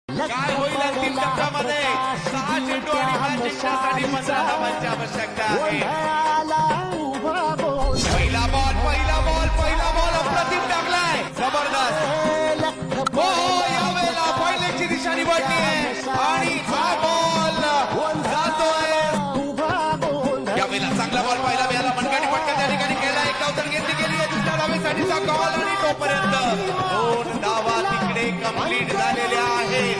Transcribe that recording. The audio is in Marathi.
काय होईल अंतिम टप्प्यामध्ये 6 चेंडू आणि मॅच जिंकण्यासाठी 15 धावांची आवश्यकता आहे. पहिला बॉल अप्रतिम टाकलाय. जबरदस्त. हो यावेळेला पहिल्याची दिशा निवडली आहे आणि हा बॉल जातोय. यावेळेला चांगला बॉल पाहिला मिळाला. मनगटी पटकन त्या ठिकाणी केला. एक धाव घेतली गेली आहे. दुसऱ्या धावेसाठीचा कॉल आणि तोपर्यंत 2 धावा तिकडे कंप्लीट झालेल्या आहेत.